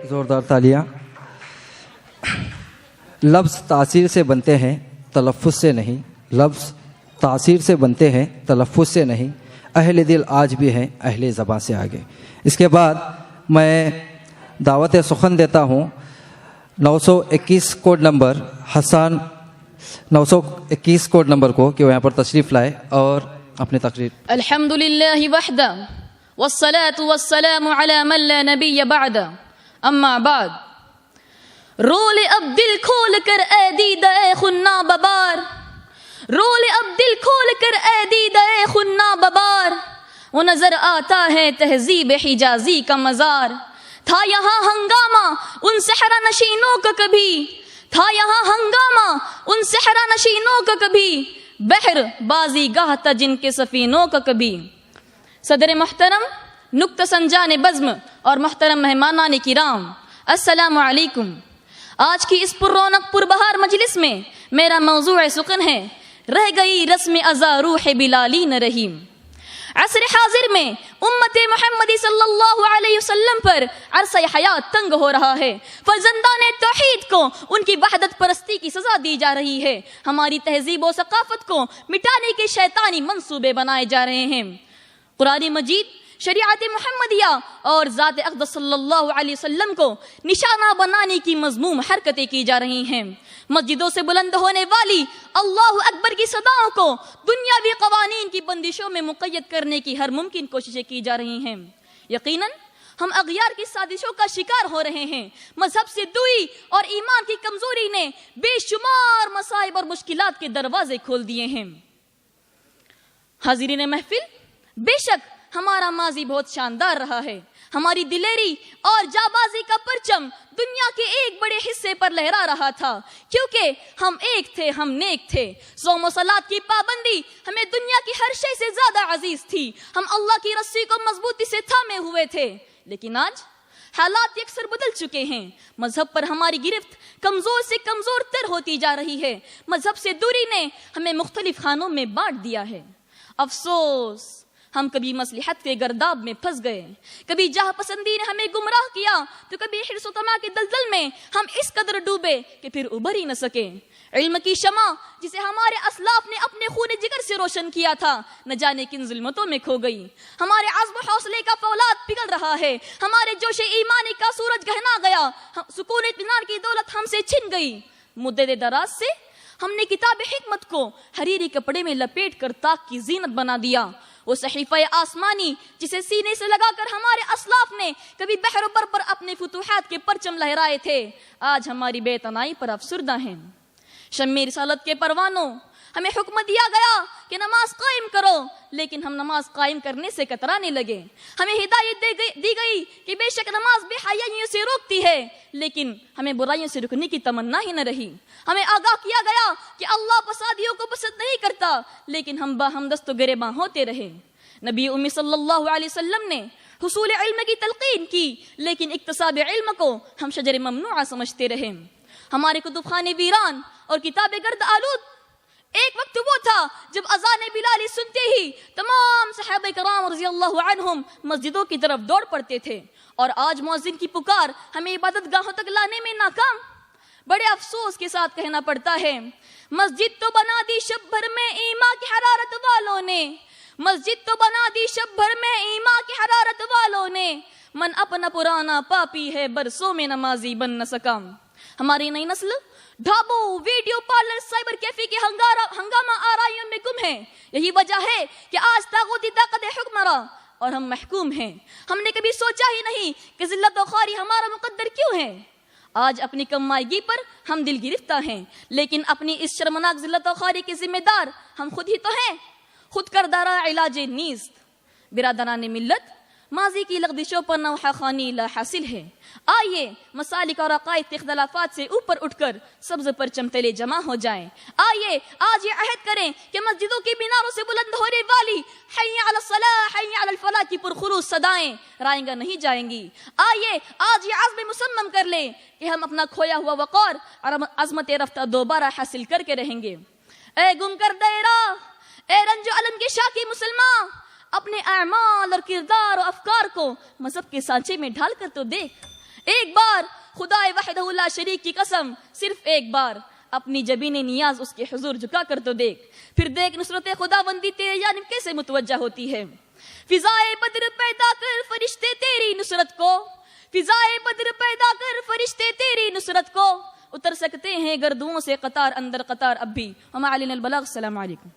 زوردار تالیاں. لفظ تاثیر سے بنتے ہیں تلفظ سے نہیں. لفظ تاثیر سے بنتے ہیں تلفظ سے نہیں. اہل دل آج بھی ہیں اہل زبان سے آگے. اس کے بعد میں دعوت سخن دیتا ہوں 921 کوڈ نمبر حسان 921 کوڈ نمبر کو کہ وہ یہاں پر تشریف لائے اور اپنی تقریر. الحمدللہ وحدہ والصلاة والسلام علی من لا نبی بعد اما بعد. رول اب دل کھول کر اے دیدہ خنا ببار. رول اب دل کھول کر اے دیدہ خنا ببار. وہ نظر آتا ہے تہذیب حجازی کا مزار. تھا یہاں ہنگامہ ان صحرا نشینوں کا کبھی. تھا یہاں ہنگامہ ان صحرا نشینوں کا کبھی. بحر بازی گاہ تھا جن کے سفینوں کا کبھی. صدر محترم، نکتہ سنجان بزم اور محترم مہمانان کرام، السلام علیکم. آج کی اس پر رونق پر بہار مجلس میں میرا موضوع سخن ہے رہ گئی رسم ازا روح بلالی نہ رہی. عصر حاضر میں امت محمدی صلی اللہ علیہ وسلم پر عرصہ حیات تنگ ہو رہا ہے. فرزندان توحید کو ان کی وحدت پرستی کی سزا دی جا رہی ہے. ہماری تہذیب و ثقافت کو مٹانے کے شیطانی منصوبے بنائے جا رہے ہیں. قرآن مجید، شریعت محمدیہ اور ذات اقدس صلی اللہ علیہ وسلم کو نشانہ بنانے کی مذموم حرکتیں کی جا رہی ہیں. مسجدوں سے بلند ہونے والی اللہ اکبر کی صداؤں کو دنیاوی قوانین کی بندشوں میں مقید کرنے کی ہر ممکن کوششیں کی جا رہی ہیں. یقیناً ہم اغیار کی سازشوں کا شکار ہو رہے ہیں. مذہب سے دوری اور ایمان کی کمزوری نے بے شمار مصائب اور مشکلات کے دروازے کھول دیے ہیں. حاضرین محفل، بے شک ہمارا ماضی بہت شاندار رہا ہے. ہماری دلیری اور جابازی کا پرچم دنیا کے ایک بڑے حصے پر لہرا رہا تھا، کیونکہ ہم ایک تھے، ہم نیک تھے. صوم و صلات کی پابندی ہمیں دنیا کی ہر شے سے زیادہ عزیز تھی. ہم اللہ کی رسی کو مضبوطی سے تھامے ہوئے تھے. لیکن آج حالات یکسر بدل چکے ہیں. مذہب پر ہماری گرفت کمزور سے کمزور تر ہوتی جا رہی ہے. مذہب سے دوری نے ہمیں مختلف خانوں میں بانٹ دیا ہے. افسوس، ہم کبھی مصلحت کے گرداب میں پھنس گئے، کبھی جاہ پسندی نے ہمیں گمراہ کیا، تو کبھی حرص و طمع کے دلدل میں ہم اس قدر ڈوبے کہ پھر ابھر ہی نہ سکے. علم کی شمع جسے ہمارے اسلاف نے اپنے خون جگر سے روشن کیا تھا، نہ جانے کن ظلمتوں میں کھو گئی. ہمارے عزم و حوصلے کا فولاد پگھل رہا ہے. ہمارے جوش ایمانی کا سورج گہنا گیا. سکون اطمینان کی دولت ہم سے چھن گئی. مدت دراز سے ہم نے کتاب حکمت کو حریری کپڑے میں لپیٹ کر طاق کی زینت بنا دیا. وہ صحیفہ آسمانی جسے سینے سے لگا کر ہمارے اسلاف نے کبھی بحر و بر پر اپنے فتوحات کے پرچم لہرائے تھے، آج ہماری بے تنائی پر افسردہ ہیں. شمع رسالت کے پروانوں، ہمیں حکم دیا گیا کہ نماز قائم کرو، لیکن ہم نماز قائم کرنے سے کترانے لگے. ہمیں ہدایت دی گئی کہ بے شک نماز بے حیائیوں سے روکتی ہے، لیکن ہمیں برائیوں سے رکنے کی تمنا ہی نہ رہی. ہمیں آگاہ کیا گیا کہ اللہ فسادیوں کو پسند نہیں کرتا، لیکن ہم باہم دست و گریباں ہوتے رہے. نبی امی صلی اللہ علیہ وسلم نے حصول علم کی تلقین کی، لیکن اکتساب علم کو ہم شجر ممنوعہ سمجھتے رہے. ہمارے کتب خانے ویران اور کتابیں گرد آلود. ایک وقت وہ تھا جب اذان بلالی سنتے ہی تمام صحابہ کرام رضی اللہ عنہم مسجدوں کی طرف دوڑ پڑتے تھے، اور آج مؤذن کی پکار ہمیں عبادت گاہوں تک لانے میں ناکام. بڑے افسوس کے ساتھ کہنا پڑتا ہے، مسجد تو بنا دی شب بھر میں ایما کی حرارت والوں نے. مسجد تو بنا دی شب بھر میں ایما کی حرارت والوں نے. من اپنا پرانا پاپی ہے برسوں میں نمازی بن نہ سکا. ہماری نئی نسل ڈھابوں، ویڈیو پارلر، سائبر کیفے کے ہنگامہ آرائیوں میں گم ہے. یہی وجہ ہے کہ آج طاغوتی طاقت حکمراں اور ہم محکوم ہیں. ہم نے کبھی سوچا ہی نہیں کہ ذلت و خواری ہمارا مقدر کیوں ہے. آج اپنی کمائیگی پر ہم دل گرفتہ ہیں، لیکن اپنی اس شرمناک ذلت و خواری کے ذمہ دار ہم خود ہی تو ہیں. خود کردارا علاج نیست. برادران ملت، ماضی کی لغزشوں پر نوحہ خوانی لا حاصل ہے. آئیے مسالک اور عقائد کے اختلافات سے اوپر اٹھ کر سبز پرچم تلے جمع ہو جائیں. آئیے آج یہ عہد کریں کہ مسجدوں کی میناروں سے بلند ہونے والی حی علی الصلاح، حی علی الفلاح کی پرخروش صدائیں رائیگاں نہیں جائیں گی. آئیے آج یہ عزم مصمم کر لیں کہ ہم اپنا کھویا ہوا وقار اور عظمت رفتہ دوبارہ حاصل کر کے رہیں گے. اے گم کردہ راہ، اے رنج و علم کے شاکی مسلمان، اپنے اعمال اور کردار اور افکار کو مذہب کے سانچے میں ڈھال کر تو دیکھ. ایک بار خدائے وحدہ لا شریک کی قسم، صرف ایک بار اپنی جبین نیاز اس کے حضور جھکا کر تو دیکھ، پھر دیکھ نصرت خداوندی تیرے جانب کیسے متوجہ ہوتی ہے۔ فضائے بدر پیدا کر فرشتے تیری نصرت کو، فضائے بدر پیدا کر فرشتے تیری نصرت کو، اتر سکتے ہیں گردوں سے قطار اندر قطار اب بھی۔ وما علینا البلاغ۔ السلام علیکم۔